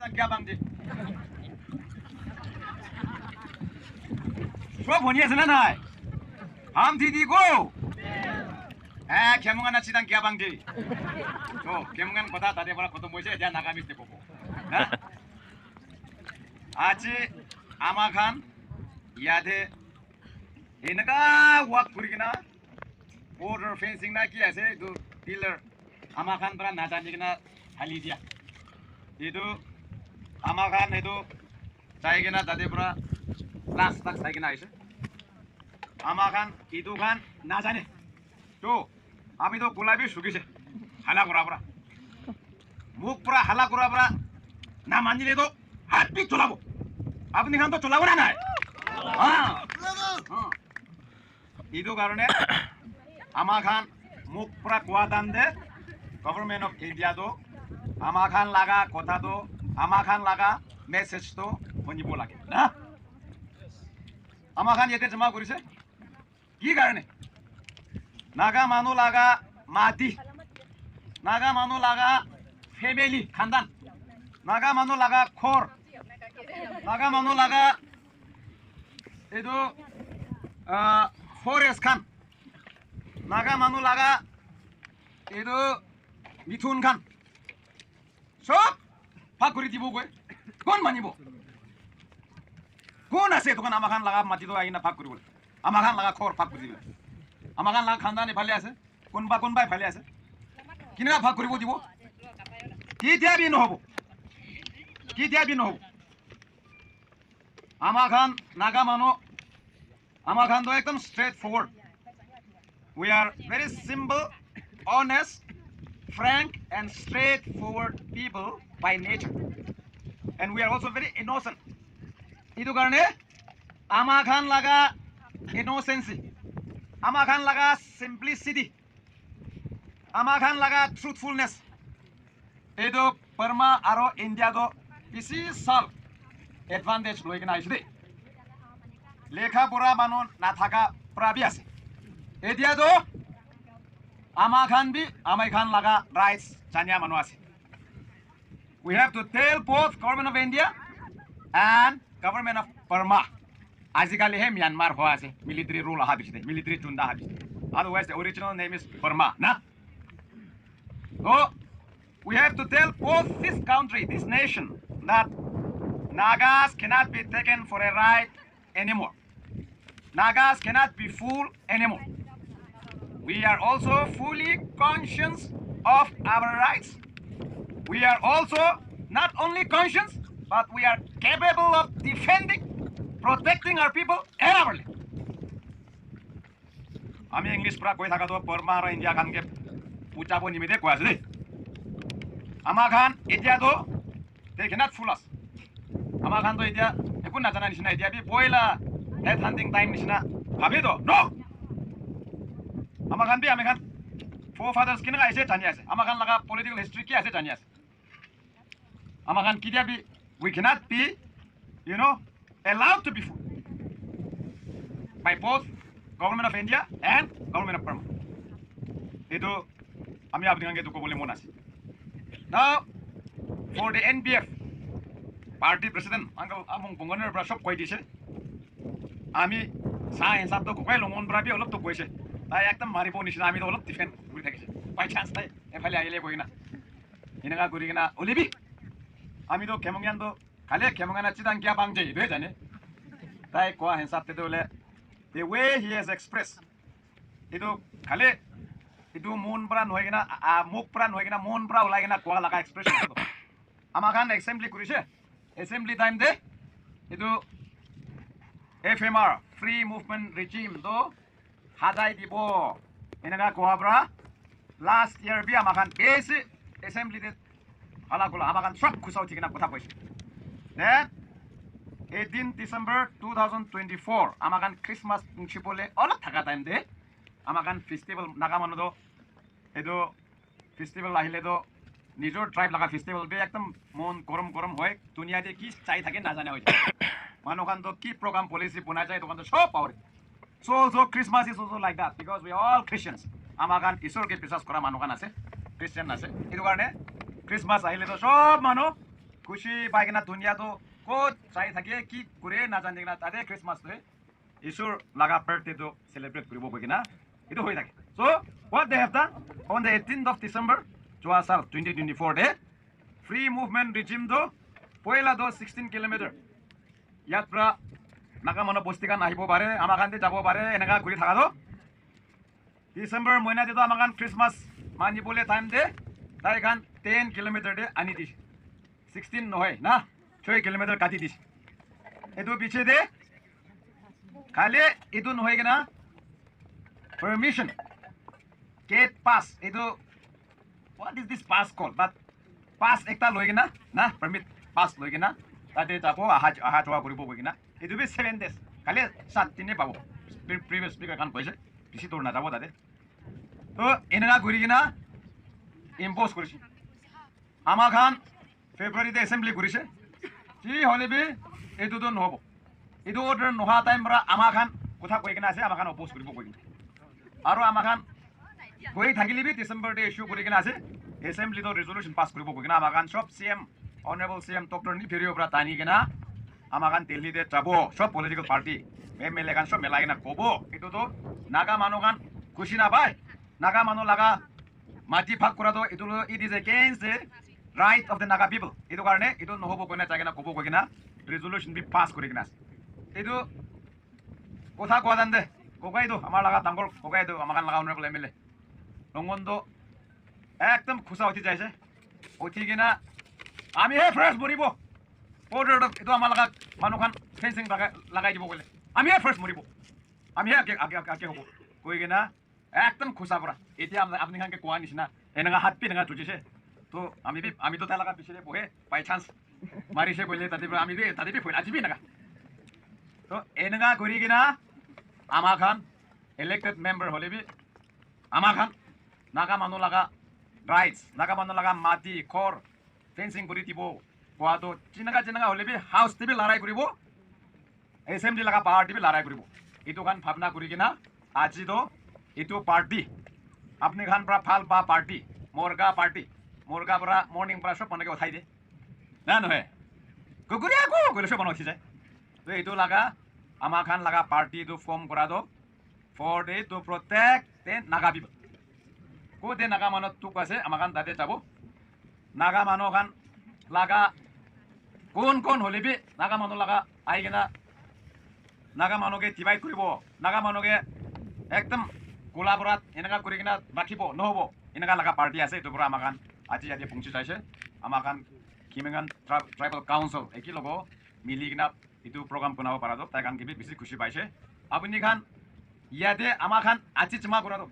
চিতাং কিয়া বাংজি সব শুনি আছে না নাই হাম দিদি গো হ্যাঁ কেমন চিতাং কিয়া বাংজি তো কেমন কথা তাদের পৰা খতম হয়েছে এতিয়া নাগামিতে কব হ্যাঁ আজি আমা খান ইয়াতে এনেকা ওয়াক করি কিনা border fencing na ki ase itu pillar ama khan pra na jani kina hali dia itu ama khan itu sai kina tade pura last tak sai kina aise ama khan itu khan na jane to ami to gulabi sugise hala kora pura muk pura hala kora pura na manile to hat pi cholabo apni khan to cholabo na nai ha itu karone आमा खान मुख पूरा कुआ दान दे government of India तो आमा खान लगा कथा तो आमा खान लगा मेसेज तो শুনিব লাগে না आमा खान येते जमा करिছে কি কারণে नागा मानु लगा माटी नागा मानु लगा फैमिली खानदान नागा मानु लगा खोर नागा मानु लगा एदो फॉरेस्ट खान नागा मानु लगा एदो मिथुन खान सब भाग करि दिबो गय कोन मानिबो कोन আছে তখন আমা খান লাগা মাটি তো আইনা ভাগ করিব আমা খান লাগা খর ভাগ করি দিবে আমা খান লাগা খানদানে ভালে আছে কোনবাই ভালে আছে কিনা ভাগ করিব দিব কি দিয়াবি নহব আমা খান নাগা মানো আমা খান তো একদম straight forward We are very simple, honest, frank and straightforward people by nature. And we are also very innocent. Itu karena Ama Khan laga innocency. Ama Khan laga simplicity. Ama Khan laga truthfulness. Itu Burma aro India do isi sal advantage loi kena isde. Lekha pura manon na thaka prabias. एदिया तो आमा खान भी आमाई खान लगा rights जानिया मनो आसे we have to tell both government of India and government of Burma आजिकाली है Myanmar हो आसे military rule हा बिचते military चुंदा हा बिचते otherwise the original name is Burma ना so we have to tell both this country this nation that Nagas cannot be taken for a ride anymore Nagas cannot be fooled anymore. We are also fully conscious of our rights. We are also not only conscious, but we are capable of defending, protecting our people and our land. আমি English পৰা কৈ থাকা তো বৰ্মা আৰু India খানকে পুচাব নিমিতে কৈ আছে দেই আমাৰ খান এতিয়া তো they cannot fool us আমাৰ খান তো এতিয়া একো নাজানা নিচিনা এতিয়া বি বইলা head hunting time নিচিনা ভাবি তো no আমাৰ খান বি আমি খান forefathers কিনে আছে জানি আছে আমাৰ খান লগা political history কি আছে জানি আছে আমাৰ খান কিতিয়া B we cannot be allowed to be fooled by both government of India and government of Burma eto ami apnange to kobole mon ase now for the NBF party president uncle among bongoner pra sob koi dise আমি চাই হিচাপ তো কোকাই লমন ব্রাবি অলপ তো কৈছে তাই একদম মারিব নিচিনা আমি তো অলপ ডিফেন্ড কৰি থাকিছে বাই চান্স তাই এফালে আহিলে কই না এনেকা কৰি কিনা ওলিবি আমি তো কেমঙ্গান তো খালে কেমঙ্গানা চিতাং কিয়া বাংজে ইবে জানে তাই কোৱা হিচাপ তে হলে the way he has expressed itu খালে itu মন পৰা নহয় কিনা মুখ পৰা নহয় কিনা মন পৰা ওলাই কিনা কোৱা লাগা এক্সপ্ৰেছন আমাৰ খান এসেম্বলি কৰিছে assembly time De itu FMR free movement regime to hadai dibo enaka koabra last year bi amakan base assembly de ala kola amakan sok khusau thikina kotha koise then 18 December 2024 amakan Christmas principole ola thaka time de amakan festival nagamano do edo festival ahile do nijor tribe laga festival be ekdom mon gorom hoy dunia de ki chai thake na jane hoy Manokan to key program policy puna jai to kan to show power. So also Christmas is also like that because we are all Christians. Amakan isor ke pisas kora manokan ase Christian ase. Itu karone Christmas ahile to sob mano খুশি পাই কিনা দুনিয়াটো ক'ত চাই থাকে কি কৰে নাজানে কিনা তাতে খ্ৰীষ্টমাছটোৱে ঈশ্বৰৰ লগা বাৰ্থডেটো চেলিব্ৰেট কৰিব গৈ কিনা এইটো হৈ থাকে so' what they have done on the 18th of December যোৱা সাল 2024 ডে ফ্ৰী মুভমেণ্ট ৰিজিমটো পইলাটো 16 কিলোমিটাৰ ইয়াৰ পৰা নাগা মানুহ বস্তিখান আহিব পাৰে আমাৰ খান যাব পাৰে এনেকা ঘূৰি থাকাটো ডিচেম্বৰ মহিনাতেতো আমাৰ খান খ্ৰীষ্টমাছ মানিবলৈ টাইম দে তাই খান 10 কিলোমিটাৰ দে আনি দিছে 16 নহয় না 6 কিলোমিটাৰ কাটি দিছে এইটো পিছে দে খালি এইটো নহয় কিনা পাৰ্মিশ্যন গেট পাছ এইটো হোৱাট ইজ দিছ পাছ কল বাট পাছ একটা লৈ কিনা না পাৰ্মিট পাছ লৈ কিনা তাতে যাব অহা যোৱা কৰিব গৈ কিনা এইটো বি 7 days খালি 7 দিনে পাব প্ৰিভিয়াছ স্পীকাৰ খান কৈছে বেছি দূৰ নাযাব তাতে তো এনেকুৱা ঘূৰি কিনা ইম্প'জ কৰিছে আমাৰ খান ফেব্ৰুৱাৰীতে এছেম্বলি কৰিছে যি হ'লে বি এইটোতো নহ'ব এইটো অৰ্ডাৰ নোহোৱা টাইম পৰা আমাৰ খান কথা কৈ কিনে আছে আমাৰ খান অপ'জ কৰিব কৈ কিনে আৰু আমাৰ খান কৈ থাকিলে বি ডিচেম্বৰতে ইছ্যু কৰি কিনে আছে এছেম্বলিটো ৰেজলিউশ্যন পাছ কৰিব কৈ কিনে আমাৰ খান চব CM অনাৰেবল CM ডক্টৰ নিফেৰিঅ'ৰ পৰা টানি কিনা আমাৰ খান দিল্লীতে যাব চব পলিটিকেল পাৰ্টি MLA খান চব মেলাই কিনে ক'ব এইটোতো নাগা মানুহ খান খুচি নাপায় নাগা মানুহ লগা মাটি ভাগ কৰাটো এইটো it is against the right of the Naga people এইটো কাৰণে এইটো নহ'ব কৈ কিনে যাই কিনে ক'ব কৈ কিনে ৰেজলিউশ্যন বি পাছ কৰি কিনে আছে এইটো কথা কোৱা জান দে ককাইটো আমাৰ লগা ডাঙৰ ককাইটো আমাৰ খান লগা অনাৰেবল MLA ৰংগনটো একদম খোচা উঠি যাইছে উঠি কিনা আমিহে ফাৰ্ষ্ট মৰিব অৰ্ডাৰটো এইটো আমাৰ লগা মানুহখন ফেঞ্চিং লগাই দিব ক'লে আমিহে ফাৰ্ষ্ট মৰিব আমিহে আগে হ'ব কৈ কিনা একদম খোচা পৰা এতিয়া আপুনি খানকে কোৱা নিচিনা এনেকুৱা হাত পি এনেকুৱা ধুজিছে তো আমিতো তাৰ লগা পিছতে বহে বাই চান্স মাৰিছে ক'লে তাতে আমি তাতে বি আজিবি এনেকুৱা তো এনেকুৱা কৰি কিনা আমাৰ খান ইলেক্টেড মেম্বাৰ হ'লে বি আমাৰ খান নাগা মানুহ লগা ৰাইটছ নাগা মানুহ লগা মাটি খৰ ফেঞ্চিং কৰি দিব কোৱাটো যেনেকা হ'লে বি হাউচ টিভি লৰাই কৰিব এছেম্বলি লগা পাৱাৰ টিভি লৰাই কৰিব এইটো খান ভাৱনা কৰি কিনা আজিতো এইটো পাৰ্টি আপুনি খান পৰা ভাল পা পাৰ্টি মুৰ্গা পৰা মৰ্ণিং পৰা চব মানুহে উঠাই দিয়ে না নহয় কুকুৰীয়া গ'লে চব মানুহ উঠি যায় তো এইটো লগা আমাৰ খান লগা পাৰ্টিটো ফৰ্ম কৰাটো ফৰ এইটো প্ৰত্যেক নাগা পিপল ক'তে নাগা মানুহ তোক আছে আমাৰ খান তাতে যাব নাগা মানুহ খান লগা কোন হ'লে বি নাগা মানুহ লগা আহি কিনা নাগা মানুহকে ডিভাইড কৰিব নাগা মানুহকে একদম গোলাবৰাত এনেকুৱা কৰি কিনা ৰাখিব নহ'ব এনেকুৱা লগা পাৰ্টি আছে এইটোৰ পৰা আমাৰ খান আজি পहुঁচি যাইছে আমাৰ খান কিমেগান ট্ৰাইবেল কাউন্সিল একে ল'ব মিলি কিনা এইটো প্ৰগ্ৰাম বনাব পৰাটো তাই খান কিবি বেছি খুচি পাইছে আপুনি খান ইয়াতে আমাৰ খান আজি জমা কৰাটো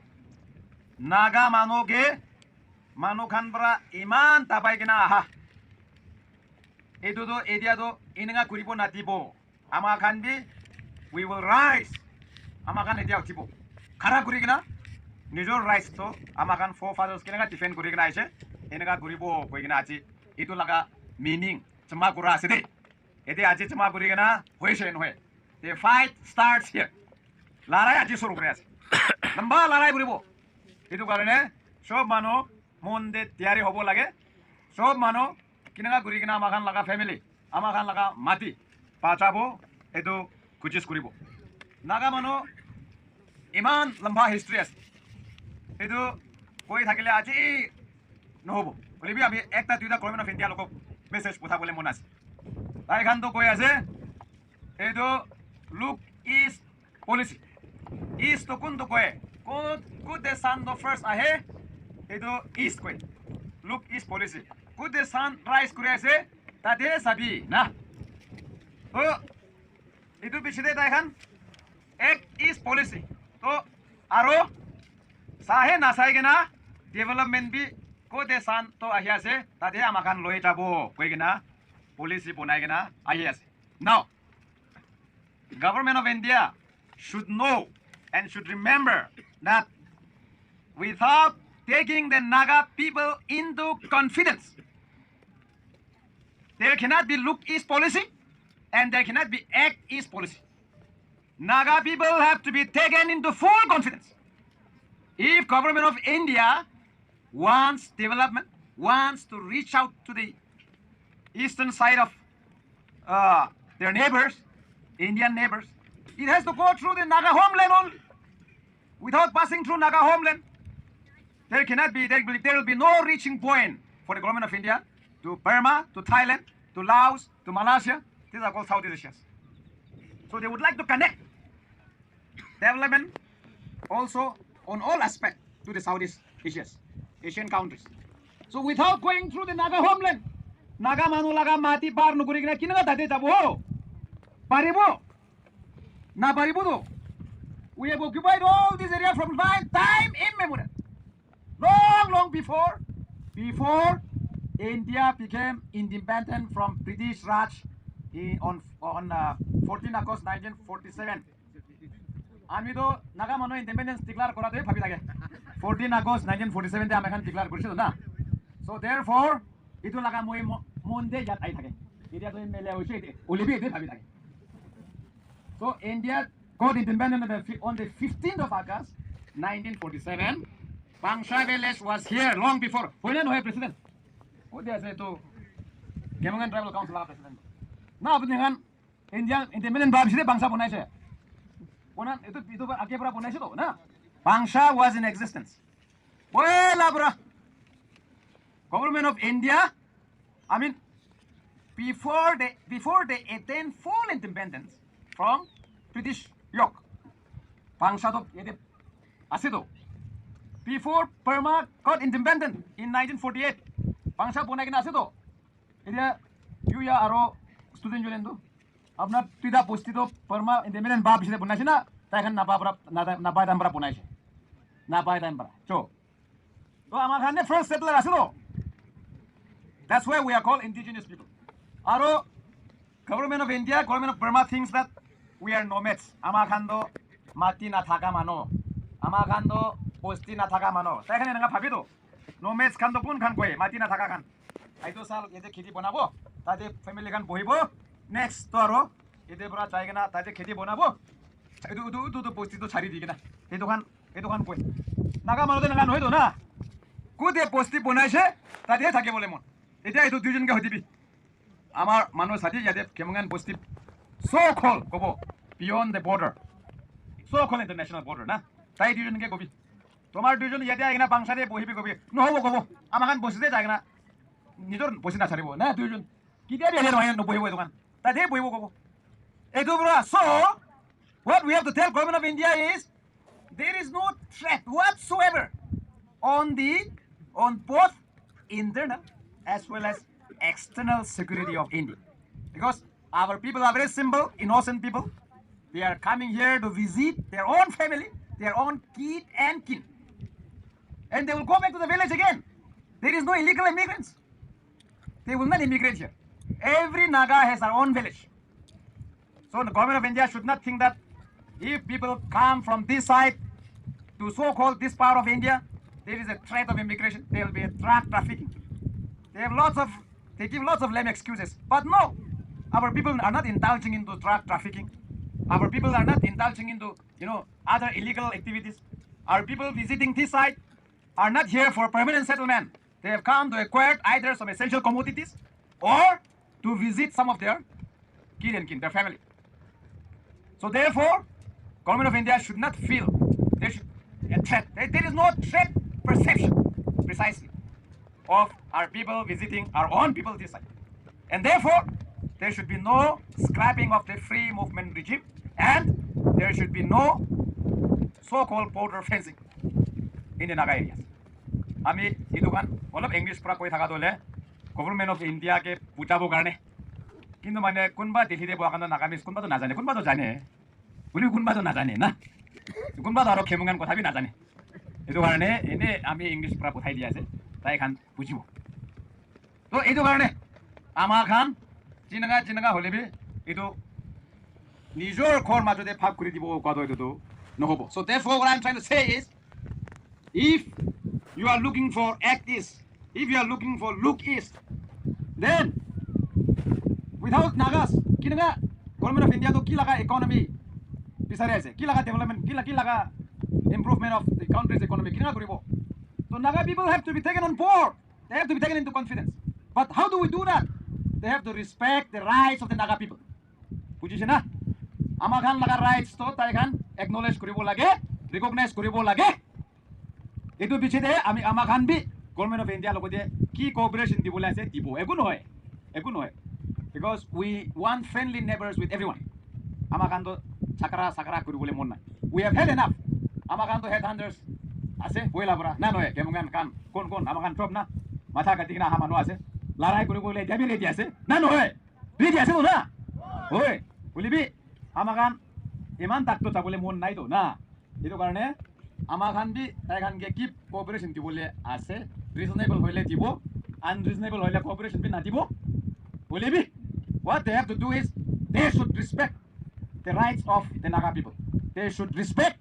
নাগা মানুহ খান পৰা ইমান তাপাই কিনা আহা এইটোতো এতিয়াতো এনেকুৱা কৰিব নাটিব আমাৰ খান বি উই উইল ৰাইজ আমাৰ খান এতিয়া উঠিব খাৰা কৰি কিনা নিজৰ ৰাইজটো আমাৰ খান ফ'ৰ ফাদাৰ্ছ কেনেকুৱা ডিফেণ্ড কৰি কিনা আহিছে এনেকুৱা কৰিব কৈ কিনা আজি এইটো লগা মিনিং জমা কৰা আছে দেই এতিয়া আজি জমা কৰি কিনা হৈছে নহয় the fight starts here লৰাই আজি চুৰু কৰি আছে লম্বা লৰাই কৰিব এইটো কাৰণে চব মানুহ মন দে তৈয়াৰী হ'ব লাগে চব মানুহ কেনেকুৱা কৰি কিনা আমাৰ খান লগা ফেমিলি আমাৰ খান লগা মাটি পাচাব এইটো কোচিছ কৰিব নাগা মানুহ ইমান লম্বা হিষ্ট্ৰী আছে এইটো কৈ থাকিলে আজি নহ'ব বুলিবি আমি একটা দুইটা গভৰ্ণমেণ্ট অফ ইণ্ডিয়া লোকক মেছেজ পঠাবলৈ মন আছে তাই খানটো কৈ আছে এইটো লুক ইষ্ট পলিচি ইষ্টটো কোনটো কয় ক'ত দে ছান ফাৰ্ষ্ট আহে এইটো ইষ্ট কয় লুক ইষ্ট পলিচি ক'ত দে ছান ৰাইজ কৰি আছে তাতে চাবি না তো এইটো পিছতে তাই খান এক ইষ্ট পলিচি তো আৰু চাহে নাচাই কিনা ডেভেলপমেণ্ট বি ক'তে চান তো আহি আছে তাতে আমাৰ খান লৈ যাব কৈ কিনা পলিচি বনাই কিনা আহি আছে নাও government of India should know and should remember that without taking the Naga people into confidence there cannot be look east policy and there cannot be act east policy. Naga people have to be taken into full confidence. If government of India wants development, wants to reach out to the eastern side of their neighbors, Indian neighbors. It has to go through the Naga homeland only. Without passing through Naga homeland, there will be no reaching point for the government of India to Burma, to Thailand, to Laos, to Malaysia. These are called Southeast Asians. So they would like to connect development also on all aspects to the Southeast Asian countries. So without going through the Naga homeland, Naga manulaga mati par nugurigna kinaga date jabo. Paribo. Na paribo do. We have occupied all this area from time immemorial. Long before India became independent from British Raj on 14 August 1947. আমি তো নাগা মানুহ independence declare কৰাটোৱে ভাবি থাকে 14 আগষ্ট 1947 তে আমি এখন declare কৰিছিলো না সো देयरफॉर ইটো লাগা মই মন দে ইয়াত আই থাকে এতিয়া তো মেলে হৈছে ওলিবি এতে ভাবি থাকে so India got independent on the 15th of August 1947. Bangsha village was here long before. Hoyle no president. O dia se to Kemongan Tribal Council president. Na apni kan India independent bab sile Bangsha बनाइছে. Onan itu ake pura बनाइছে to na. Bangsha was in existence. Well abra. Government of India, I mean before they attained full independence from British yoke. Bangsha to yede ase to. Before Burma got independent in 1948, Bangsha बनाइ किन ase to. Edia you ya aro student jolen to. Apna tida posti to Burma independent bab bisile बनाइছে না তাই এখন না পাই দাম বড় बनाइছে না পাই দাম বড় চো তো আমার খানে ফার্স্ট সেটলার আছে তো that's why we are called indigenous people aro government of India, government of Burma thinks that we are nomads আমার খান তো মাটি না থাকা মানো আমার খান তো posti na থাকা মানো তাই এখানে না ভাবি তো nomads খান তো কোন খান কই মাটি না থাকা খান আইতো সাল এতে খেতি বনাবো তাতে ফ্যামিলি খান বহিবো নেক্সট তো আরো এতে পুরা চাইগে না তাতে খেতি বনাবো এইটো posti তো ছাড়ি দি কিনা এইটো খান কই নাগা মানুহ নাগা নহয় তো না কোতে posti বনাইছে তাতে থাকে বলে মন এটা এইটো দুইজনকে হদিবি আমার মানুষ সাথে ইয়াতে কেমন posti so called কব beyond the border so called international border না তাই দুইজনকে কবি তোমার দুইজন ইয়াতে আইনা বাংশারে বহিবি কবি নহব কব আমাখান বসিতে যায় না নিজর বসি না ছাড়িব না দুইজন কিতিয়া দিয়ে নহয় নবহিব দোকান তাতে বহিব কব এইটো বড় so what we have to tell government of India is there is no threat whatsoever on both internal as well as external security of India because our people are very simple innocent people they are coming here to visit their own family their own kid and kin and they will go back to the village again there is no illegal immigrants they will not immigrate here every Naga has their own village so the government of India should not think that if people come from this side to so-called this part of India there is a threat of immigration there will be a drug trafficking they give lots of lame excuses but no our people are not indulging into drug trafficking our people are not indulging into other illegal activities our people visiting this site are not here for permanent settlement they have come to acquire either some essential commodities or to visit some of their kin their family so therefore government of India should not feel there should a threat there is no threat perception precisely of our people visiting our own people this side and therefore there should be no scrapping of the free movement regime and there should be no so-called border fencing in the Naga areas আমি এইটো গান অলপ English পৰা কৈ থাকা দলে government of ইণ্ডিয়াকে বুজাবৰ কাৰণে কিন্তু মানে কোনবা দিল্লীতে বহা কাৰণে নাগামিজ কোনবাটো নাজানে কোনবাটো জানে বুলি কোনবাটো নাজানে না কোনবাটো আৰু খেমুঙান কথা বি নাজানে এইটো কাৰণে এনে আমি ইংলিছ পৰা পঠাই দিয়া আছে তাই খান বুজিব তো এইটো কাৰণে আমাৰ খান চিনাগা হলেবি এইটো নিজৰ ঘৰ মাজতে ভাগ কৰি দিব কোৱাটো এইটো নহব so therefore what I'm trying to say is if you are looking for act east if you are looking for look east then without Nagas kinaga government of India to ki laga economy bisare ase ki laga development ki laga improvement of the country's economy kinaga koribo so Naga people have to be taken on board they have to be taken into confidence but how do we do that they have to respect the rights of the Naga people. বুজিছে না? আমাৰ খান লগা rights তো তাই খান acknowledge কৰিব লাগে, recognize কৰিব লাগে। এইটো পিছতে আমি আমাৰ খান বি গভৰ্ণমেণ্ট অফ ইণ্ডিয়া লগতে কি কোঅপাৰেশ্যন দিবলৈ আছে দিব, একো নহয়, একো নহয়। Because we want friendly neighbors with everyone. আমাৰ খান তো চাকৰা কৰিবলৈ মন নাই। We have had enough. আমাৰ খান তো head hunters আছে বইলা পৰা না নহয় কেমন কান কোন আমাৰ খান চব না মাথা কাটি কিনা অহা মানুহ আছে লৰাই কৰিবলৈ এতিয়া বি ৰেডি আছে না নহয় ৰেডি আছে না হয় বুলিবি আমাৰ খান ইমান তাকটো চাবলৈ মন নাইতো না এইটো কাৰণে আমাৰ খান বি তাই খানকে কি কোঅপাৰেশ্যন দিবলৈ আছে ৰিজনেবল হ'লে দিব আনৰিজনেবল হ'লে কোঅপাৰেশ্যন বি নাদিব বুলিবি what they have to do is they should respect the rights of the Naga people. They should respect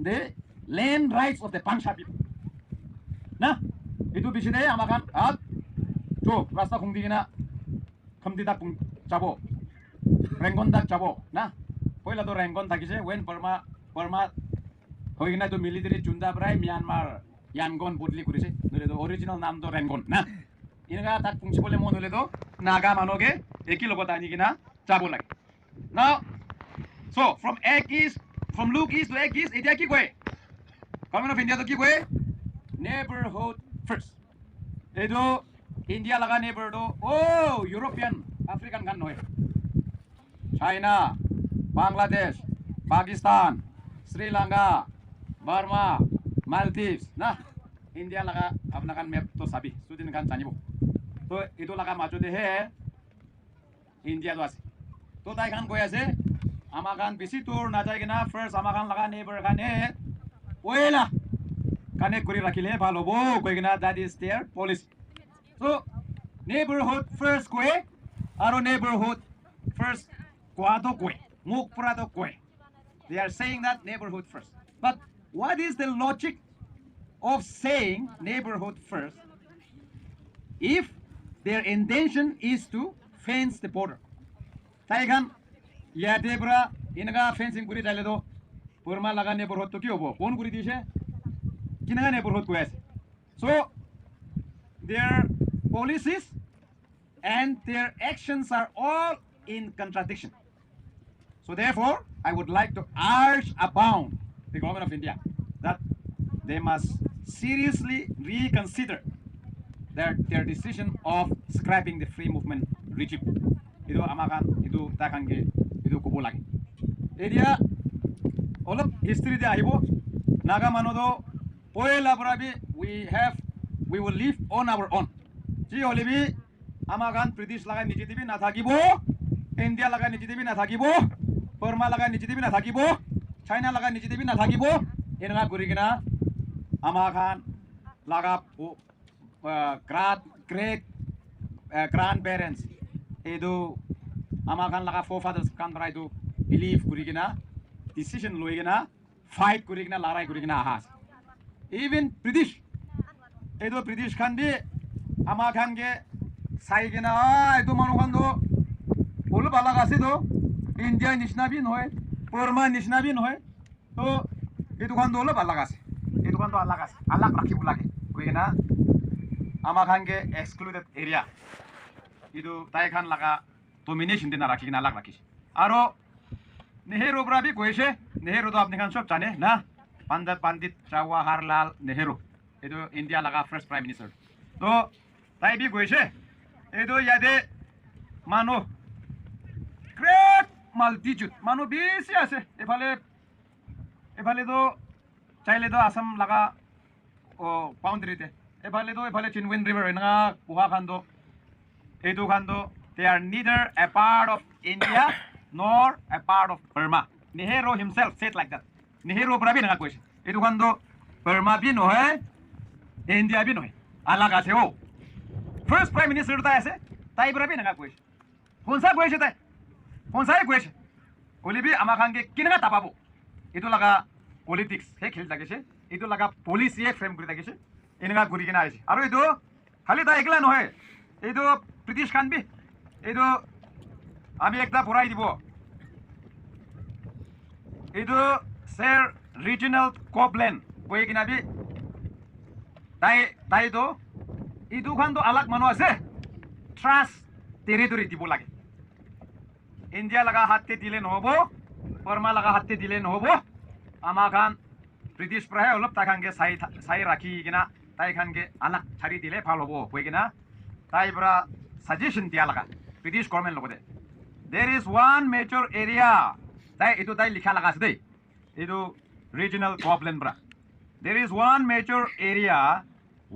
the land rights of the Pangsha people. Na, itu bisa deh amakan tuh rasa kungdi na kemdi tak pung cabo, renggon tak cabo. Nah, koi lah tu renggon tak kisah. When Burma, koi na tu military junta berai Myanmar, Yangon budli kuri sih. Nule tu original nam tu renggon. Nah, ini kan tak pung cipole mau nule tu naga manoge, eki logo tani kina cabo lagi. Now, so from Luke East to Egg East, itu aki koi. Government of India to keep way neighborhood first. Itu India laga neighbor do oh European African kan noy. China, Bangladesh, Pakistan, Sri Lanka, Burma, Maldives. Nah, India laga apna kan map to sabi. Student kan tanya bu. To itu laga maju deh he India tu asih. To tai kan koi ase. Amakan visitor na jai kena first amakan laga neighbor kan he. Wela connect kuri rakhile bhalo bo koi kena that is their policy. So neighborhood first koi aro neighborhood first kwado koi muk prado koi. They are saying that neighborhood first. But what is the logic of saying neighborhood first if their intention is to fence the border? Taigan ya debra inaga fencing kuri jale do Burma laga neighborhood to ki hobo kon kuri dishe kinaga neighborhood ko ase so their policies and their actions are all in contradiction. So therefore I would like to urge upon the government of India that they must seriously reconsider their decision of scrapping the free movement regime. Itu amakan itu takange itu kobo lagi area all of history de ahibo naga manodo poela brabi we will live on our own ji olibi amagan british laga niji dibi na thakibo india laga niji dibi na thakibo burma laga niji dibi na thakibo china laga niji dibi na thakibo enga gurigina amagan laga great grandparents edu amagan laga forefathers kan try to believe kurigina decision loigina fight kurigina larai kurigina ahas even british edo british kan bi amagan ge saigina edo manu kan do ulu balaga se do india nishna bi noy burma nishna bi noy to edo kan do ulu balaga se edo kan do alaga se alak rakhibu lage kurigina amagan ge excluded area edo tai kan laga domination dina rakhina alak rakhish aro Nehru brabi koise Nehru to apni kan sob jane na Pandit Jawaharlal Nehru edo India laga first prime minister to tai bi koise edo yade mano great multitude mano bisi ase efale do chaile do Assam laga o boundary te efale Chinwin river enga puha khando edo khando they are neither a part of India nor a part of Burma. Nehru himself said like that. Nehru brabi na question. Edu khando Burma bi no hai, India bi no hai. Alaga se ho. First prime minister ta aise, tai brabi na question. Konsa question tai? Konsa question? Olibi amakan ke kinanga tapabo. Edu laga politics he khel dagese. Edu laga policy he frame kuri dagese. Enga guri kina aise. Aro edu khali ta ekla no hai. Edu British kan bi edu আমি একটা পড়াই দিব এইটো sir regional কোবলেন বই কিনা B তাই তো এইটো খান তো আলাক মানুহ আছে ট্রাস্ট টেৰিটৰি দিব লাগে ইণ্ডিয়া লগা হাতে দিলে নহ'ব বৰ্মা লগা হাতে দিলে নহ'ব আমাৰ খান ব্ৰিটিছ পৰাহে অলপ তাইখানকে চাই ৰাখি কিনা তাইখানকে আলাক চাৰি দিলে ভাল হ'ব হৈ কিনা তাই পৰা ছাজেশ্যন দিয়া লগা ব্ৰিটিছ গভৰ্ণমেণ্ট লগতে there is one major area তাই লিখা লগা আছে দেই এইটো regional problem bra there is one major area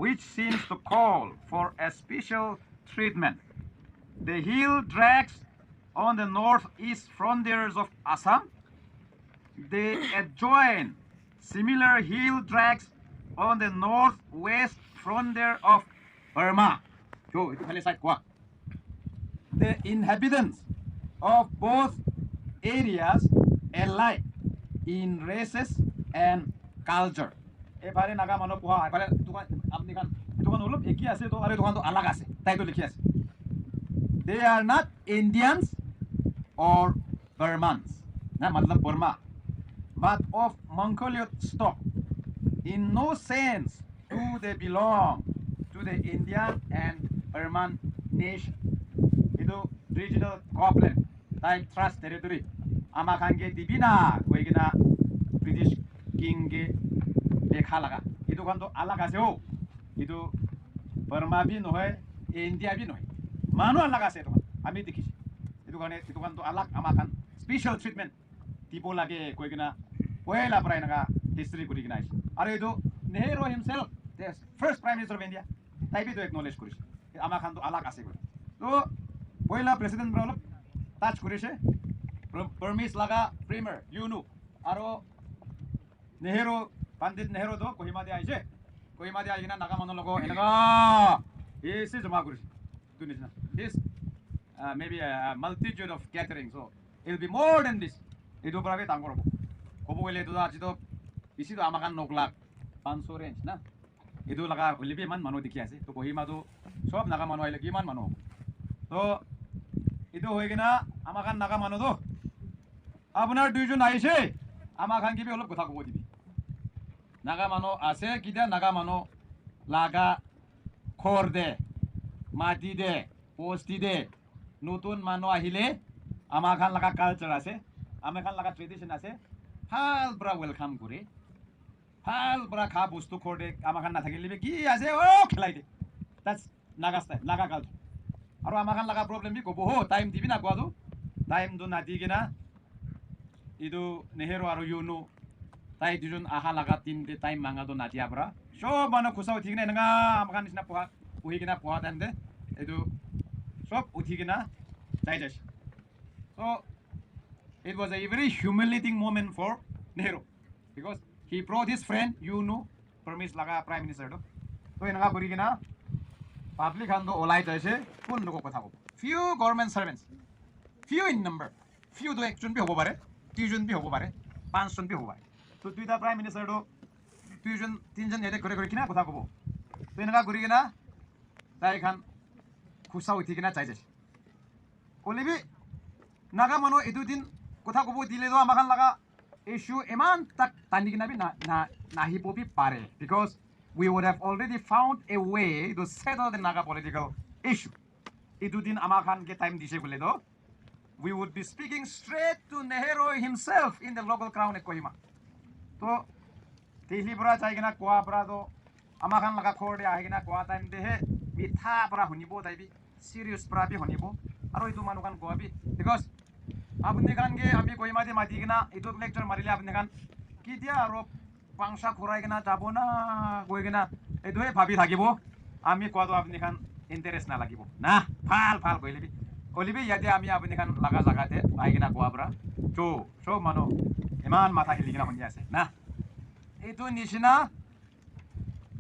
which seems to call for a special treatment the hill drags on the northeast frontiers of Assam they adjoin similar hill drags on the northwest frontier of Burma so itu khali side kwa the inhabitants of both areas alike in races and culture এবারে নাগা মানুহ পোহা এবারে তোমার আপনি খান তোমার হলো একই আছে তো আরে তোমার তো আলাদা আছে তাই তো লিখি আছে they are not Indians or Burmans না मतलब Burma but of Mongolian stock in no sense do they belong to the Indian and Burman nation itu regional problem তাই trust territory আমা খানকে দিবি না কইগিনা ব্রিটিশ কিংকে দেখা লাগা এটো খান তো আলাগ আছে ও এটো বর্মা বি নহয় ইন্ডিয়া বি নহয় মানুহ আলাগ আছে তোমার আমি দেখিছি এটো খান তো আলাগ আমা খান স্পেশাল ট্রিটমেন্ট দিব লাগে কইগিনা পয়লা পরাই নাগা হিস্ট্রি করি কিনা আর এটো Nehru himself the first prime minister of India তাই বি তো একনলেজ করিছে আমা খান তো আলাগ আছে কই তো পয়লা প্রেসিডেন্ট বড় টাচ করেছে Burmese laga premier UNO aro Nehru Pandit Nehru do Kohima de aise na naga mano logo enaga ese jama korishi tunishna this maybe a multitude of gathering so it will be more than this edo prabe tangor kobo gele to aji to isi to amakan 9 lakh 500 range na edo laga holibe man mano dikhi ase to Kohima to sob naga mano aile kiman mano to edo hoigena amakan naga mano do আপনার দুইজন আইছে আমার খান কি অলপ কথা কব দিবি নাগা মানুহ আছে কিটা নাগা মানুহ লাগা খৰ দে মাটি দে পোষ্টি দে নতুন মানুহ আহিলে আমার খান লাগা কালচার আছে আমার খান লাগা ট্রেডিশন আছে ভাল পৰা ওয়েলকাম কৰে ভাল পৰা খা বস্তু খৰ দে আমার খান নাথাকিলে কি আছে ও খেলাই দে that's Naga style Naga culture আৰু আমাৰ খান লাগা প্ৰবলেম বি কব হো টাইম দিবি না কোৱাটো টাইম তো নাদি কিনা itu Nehru aro UNO tai dujon aha laga tin de time manga do nadia bra so mano khusau thigna nga amakan isna poha uhi kina poha time de itu sob uthi kina chai jas so it was a very humiliating moment for Nehru because he brought his friend UNO Burmese laga prime minister do to enga kori kina public han do olai jaise kun logo kotha ko few government servants few in number few do একজন B হব পারে দুইজন B হব পারে পাঁচজন B হব পারে তো দুইটা প্রাইম মিনিস্টার তো দুইজন তিনজন এতে করে করে কিনা কথা কব তো এনেকা করি কিনা তাই খান খুচা উঠি কিনা চাই যাইছে কলিবি নাগা মানুহ এই দুদিন কথা কব দিলে তো আমার খান লাগা ইস্যু ইমান তাক টানি কিনা বি নাহিব বি পাৰে because we would have already found a way to settle the Naga political issue এই দুদিন আমার খানকে টাইম দিছে বলে তো we would be speaking straight to Nehru himself in the local crown at Kohima. So, Tihli bra chai gina kwa bra do amakan laga khor de ahi gina kwa time de he mitha bra honibo dai bi serious bra bi honibo aro itu manukan kwa bi because apne kan ge ami Kohima de mati gina itu lecture marile apne kan ki dia aro pangsa khurai gina jabo na koi gina itu he bhabi thakibo ami kwa do apne kan interest na lagibo na phal koile bi Olibi yade ami apni kan laga jagate aigina goabra jo so mano iman mata hiligina mani ase na itu nishina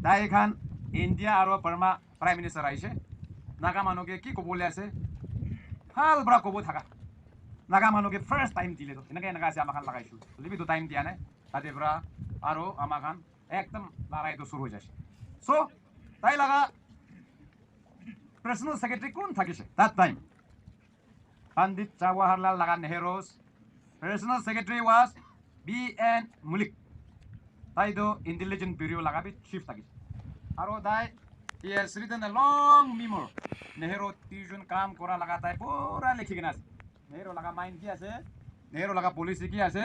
dai kan India aro Burma prime minister aise naga mano ke ki kobole ase hal bra kobo thaka naga mano ke first time dile to enaga ase amakan lagaisu olibi to time dia na tade bra aro amakan ekdam larai to shuru hoy jase so tai laga personal secretary kun thakise that time Pandit Jawaharlal Nehru's personal secretary was B.N. Mulik. Tai do intelligence bureau laga bi chief thaki. Aro dai He has written a long memo. Nehru tuition काम करा लगाता है पूरा लिखी गया है. Nehru लगा mind किया से, Nehru लगा policy किया से,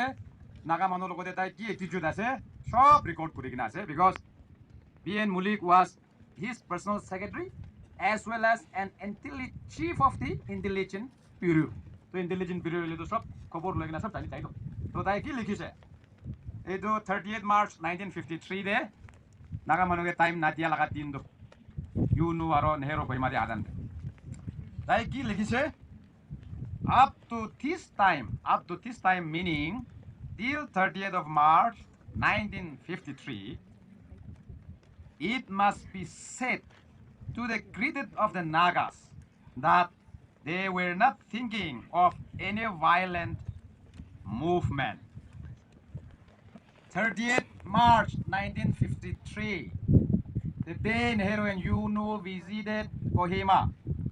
नागा मानो लोगों देता है कि attitude है, सब record करी गया है because B.N. Mulik was his personal secretary as well as an chief of the intelligence bureau. तो intelligence bureau ले तो सब खबर लगना सब चाहिए तो ताई की लिखी से ये तो 38 मार्च 1953 दे नागा मानो के टाइम नातिया लगा 3 दो यूनु आरो नेहरू कोई मारे आदन ताई की लिखी से up to this time meaning till 30th of March 1953 it must be said to the credit of the Nagas that they were not thinking of any violent movement. 30th March 1953, the day Nehru and UNO visited Kohima,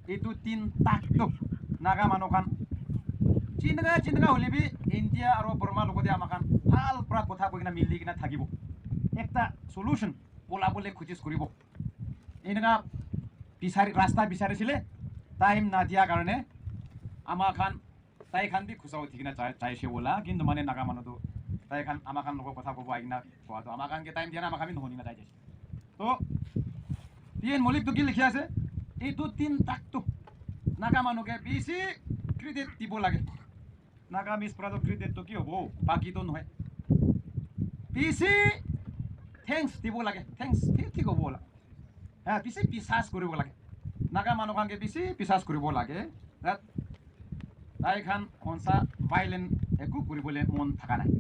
itu tintaktuk naga manukan. Cinta ulibi India aro Burma logo dia makan hal prat kota ko gina mili gina thagibo. Ekta solution bola bole khujis koribo. Inga bisari rasta bisari sile time na dia karone ama khan tai khan bi khusau thigina chai se bola kintu mane naga manu to tai khan ama khan logo kotha kobo agina koa to ama khan ke time dia na ama khan নহনি na tai jese to B.N. Mulik to ki likhia ase etu tin tak to naga manu ke bisi credit dibo lage naga mis prado credit to ki hobo baki to nohe bisi thanks dibo lage thanks thik hobo la ha bisi bisas koribo lage naga manu khan ke bisi bisas koribo lage that tai khan onsa violent eku koribole mon thaka nai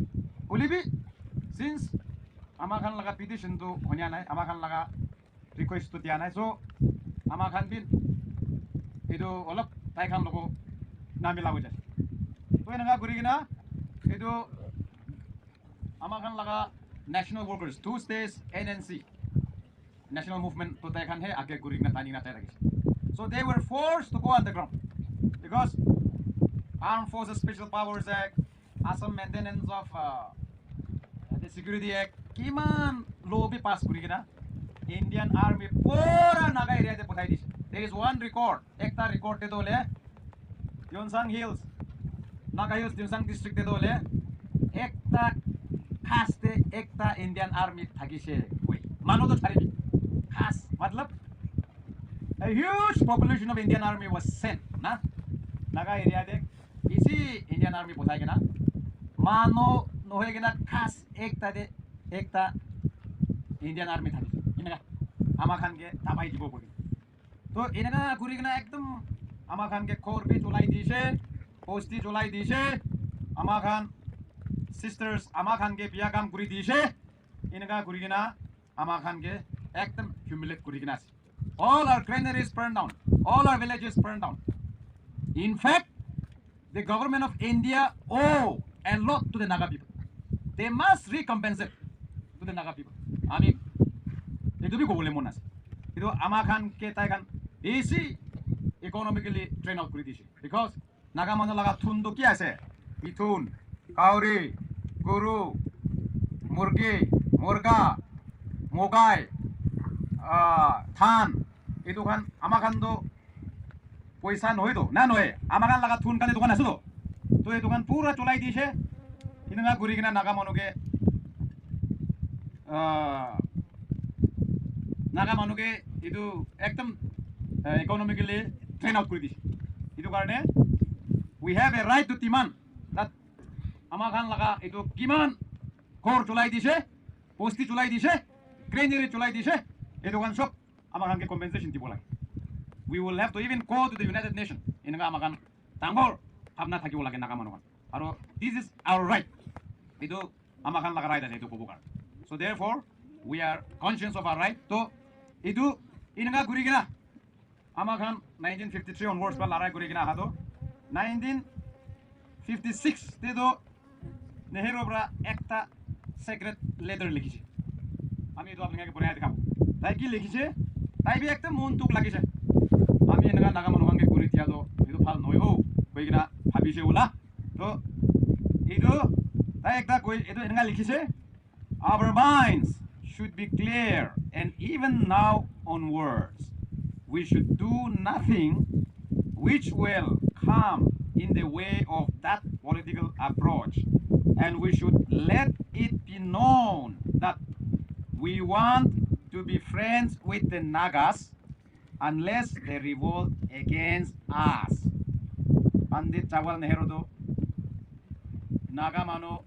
ulibi since ama khan laga petition to honya nai ama khan laga request to dia nai so ama khan bin edu olop tai khan logo nami lagu jase to enaga gurigina edu ama khan laga national workers Tuesdays NNC national movement to tai khan he age gurigina tani na tai ragis so they were forced to go underground because Armed Forces Special Powers Act, Assam Maintenance of the Security Act, kiman law be pass kuri kina Indian Army pura naga area de pothai dis. There is one record, ekta record te dole Yonsang Hills, Naga Hills Yonsang district te dole ekta khas te ekta Indian Army thagi se koi mano to chari khas matlab a huge population of Indian Army was sent na naga area de इसी Indian army पोथाई के ना मानो नोहे के ना खास एकता Indian army था इनका आमा खान के Tabei जीवो बोली तो इनका गुरी के ना एकदम आमा खान के खोर भी चुलाई दी से पोस्टी चुलाई दी से आमा खान सिस्टर्स आमा खान के बिया काम गुरी दी से इनका गुरी के ना आमा खान के एकदम ह्यूमिलेट गुरी के ना all our granaries burned down all our villages burned down in fact the government of India owe a lot to the Naga people. They must recompensate to the Naga people. I mean, itu भी बोले मोना से. itu ama khan ke tai khan easy economically train out kuri dise because naga mano laga thun to ki ase bithun kauri guru murgi murga mogai than itu khan ama khan to पैसा নহয় তো না নয় আমার কান লাগা থুন কানে দোকান আছে তো এই দোকান পুরা চলাই দিয়েছে ইনগা ঘুরি কিনা নাগা মানুকে এটু একদম ইকোনমিক্যালি ট্রেন আউট করে দিছে এটু কারণে we have a right to demand that আমার কান লাগা এটু কিমান ঘর চলাই দিছে বস্তি চলাই দিছে গ্রেনারি চলাই দিছে এই দোকান সব আমার কানকে কম্পেনসেশন দিব লাগে we will have to even go to the United Nations in Nagamagan Tambor Habna Taki like Nagaman. This is our right. We do Amakan Lagarai and Edu Kubugar. So therefore we are conscious of our right to Edu Inaga Gurigina Amakan 1953 onwards by Lara Gurigina Hado 1956 Tedo Neherobra Ekta Secret Letter Likishi. Ami do apni pore kam. Tai ki likhiche? Tai bi ekta mon tuk lagise. আমি এনেকা নাগা মানুষকে কৰি দিয়া তো এইটো ভাল নহয় ও কৈ কিনা ভাবিছে ওলা তো এইটো তাই একটা কৈ এইটো এনেকা লিখিছে our minds should be clear and even now onwards, we should do nothing which will come in the way of that political approach. And we should let it be known that we want to be friends with the Nagas unless they revolt against us. Pandit Jawaharlal Nehru Naga mano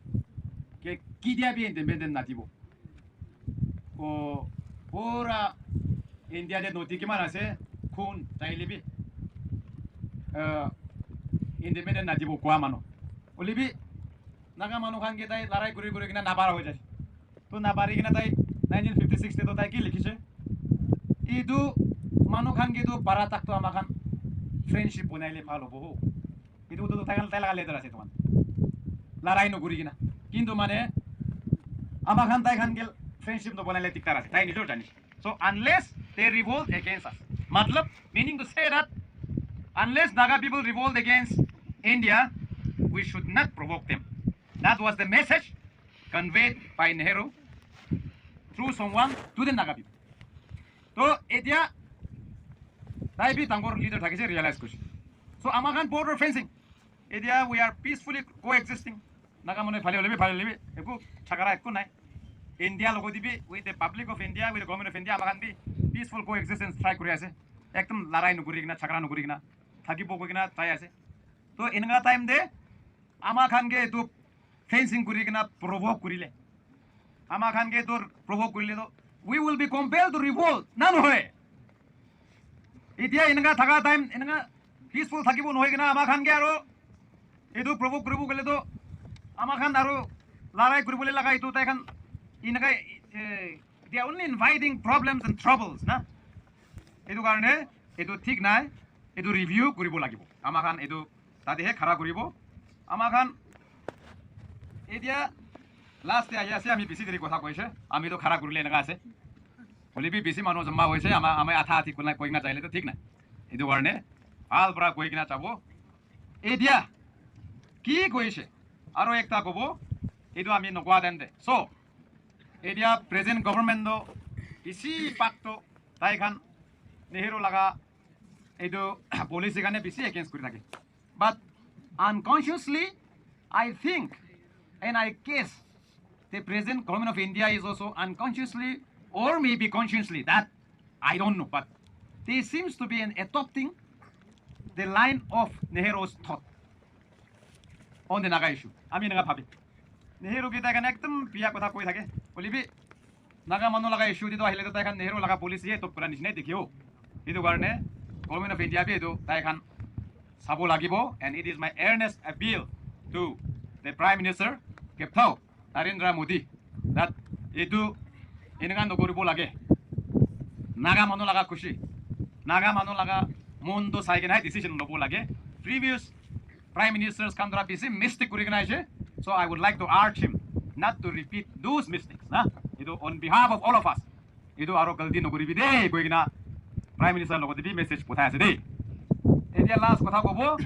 ke kidia bi independent nativo. Ko pura India de noti gimana se kun tailibi independent nativo kwa mano. Olibi Naga mano kan kita larai guri kina nabara ho jai. To nabari kina tai 1956 te to tai ki likise. Idu mano kan gitu baratak to amakan friendship bonaile phalo bo. Idu to tagal tai laga ledra se tuan. Larai no guri kina. Kintu mane amakan tai kan gel friendship no bonaile tiktara se. Tai ni jani. So unless they revolt against us. Matlab meaning to say that unless Naga people revolt against India, we should not provoke them. That was the message conveyed by Nehru through someone to the Naga people. So, etia taibi tangor leader thakise realize kuch. So, amakan border fencing. Etia we are peacefully coexisting. Naga mone phale lebe. Eku chakara ekku nai. India logodibi with the public of India, with the government of India, amakan bi peaceful coexistence try kuri ase. Ekdom larai no guri kina, chakara no guri kina, thaki poko kina try ase. So, inga time de amakan ge tu fencing kuri kina provoke kuri le. Amakan ge tu provoke kuri le to we will be compelled to revolt. Nano hoye. Itia inga thaka time inga peaceful thakibo no hoye kina amakan ge aro edu provoke kuri kule to amakan aro larai kuri bole laga itu tai kan inga they are only inviting problems and troubles na. Edu karone edu thik nai edu review kuri bo lagibo. Amakan edu tadi he khara kuri bo. Amakan edia last day ase ami bisi deri kotha koise ami to khara kurle naga ase olibi bisi manu jamma hoise amai atha athi kunai koina chaile to thik na edu karone al bra koi kina chabo edia ki koise aro ekta kobo edu ami nokwa dende so edia present government do bisi pakto tai khan Nehru laga edu policy kane bisi against kuri thake but unconsciously I think and I guess the present government of India is also unconsciously or maybe consciously, that I don't know, but they seems to be adopting the line of Nehru's thought on the Naga issue. I mean, Nehru kita kan ekdom biya kotha koi thake. Olibi Naga mano laga issue dito ahile to tai kan Nehru laga policy he to pura nisne dekhiyo. Idu karone government of India be edu tai kan sabo lagibo and it is my earnest appeal to the Prime Minister Kepthau Narendra Modi that edu ingan no goribo lage Naga mano laga kushi Naga mano laga mondo sai genai decision lobo lage previous prime ministers kandra bisi mistake kurignai. So I would like to urge him not to repeat those mistakes na edu on behalf of all of us edu aro galti no goribi de koigina prime minister logodi bi message pothai ase de edia last kotha kobo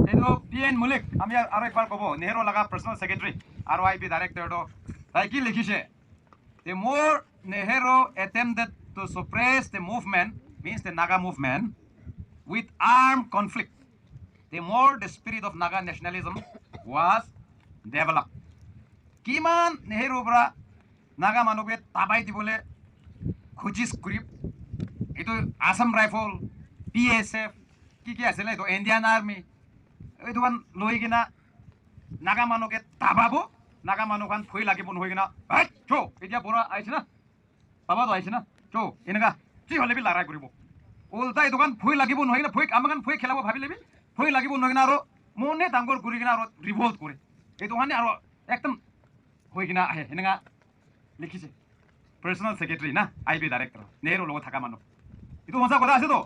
edu PN Mulik ami aro ekbar kobo Nehru laga personal secretary RYP director do taiki likhise the more Nehru attempted to suppress the movement means the Naga movement with armed conflict the more the spirit of Naga nationalism was developed kiman Nehru bra Naga manobe tabai dibole khujis kurip edu Assam rifle PSF ki asile to Indian army edu kan loigina Naga manoke tababo Naga mano kan phoi lagibon hoigina ai cho edia bora aisina baba to aisina cho enaga chi hole bi larai koribo ulta edu kan phoi lagibon hoigina phoi amakan phoi khelabo bhabilebi phoi lagibon hoigina aro mone dangor kurigina aro revolt kore edu hani aro ekdom hoigina ahe enaga likhise personal secretary na IB director Nehru logo thaka mano edu hosa kotha ase to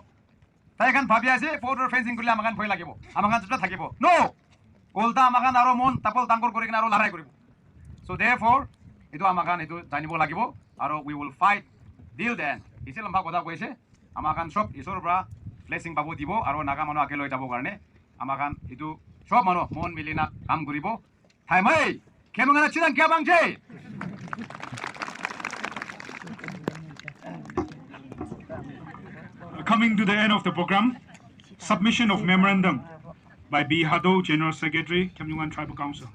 tai kan bhabi ase border fencing kurle amakan phoi lagibo amakan jota thakibo no ulta amakan aro mon tapol dangor kurigina aro larai koribo. So therefore, itu amakan itu janibo lagibo, aro we will fight till the end. Isi lamba kota koise, amakan shop isor bra blessing babu dibo, aro Naga mano akelo itabo karne, amakan itu shop mano mon milina kam guribo. Thaimai, kemangana chidang kya bangje. Coming to the end of the program, submission of memorandum by B. Hado, General Secretary, Kamyungan Tribal Council.